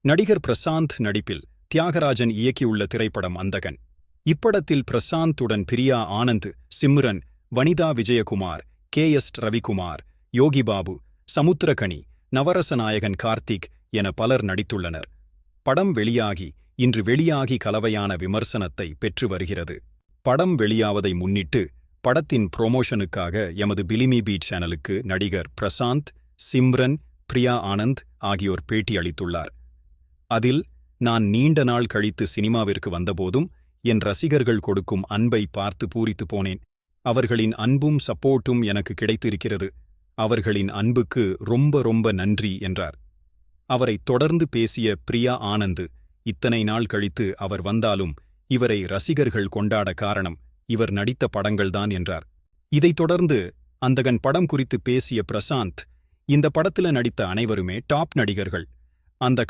நடிகர் பிரசாந்த் நடிப்பில் தியாகராஜன் இயக்கியுள்ள திரைப்படம் அந்தகன். இப்படத்தில் பிரசாந்துடன் பிரியா ஆனந்த், சிம்ரன், வனிதா விஜயகுமார், கே.எஸ். ரவிக்குமார், யோகிபாபு, சமுத்திரகனி, நவரச நாயகன் கார்த்திக் என பலர் நடித்துள்ளனர். படம் இன்று வெளியாகி கலவையான விமர்சனத்தை பெற்று வருகிறது. படம் வெளியாவதை முன்னிட்டு படத்தின் ப்ரோமோஷனுக்காக எமது பிலிமி பீட் சேனலுக்கு நடிகர் பிரசாந்த், சிம்ரன், பிரியா ஆனந்த் ஆகியோர் பேட்டி அளித்துள்ளார். அதில், நான் நீண்ட நாள் கழித்து சினிமாவிற்கு வந்தபோதும் என் ரசிகர்கள் கொடுக்கும் அன்பை பார்த்து பூரித்து போனேன். அவர்களின் அன்பும் சப்போர்ட்டும் எனக்கு கிடைத்திருக்கிறது. அவர்களின் அன்புக்கு ரொம்ப நன்றி என்றார். அவரை தொடர்ந்து பேசிய பிரியா ஆனந்த், இத்தனை நாள் கழித்து அவர் வந்தாலும் இவரை ரசிகர்கள் கொண்டாட காரணம் இவர் நடித்த படங்கள்தான் என்றார். இதைத் தொடர்ந்து அந்தகன் படம் குறித்து பேசிய பிரசாந்த், இந்த படத்துல நடித்த அனைவருமே டாப் நடிகர்கள். அந்த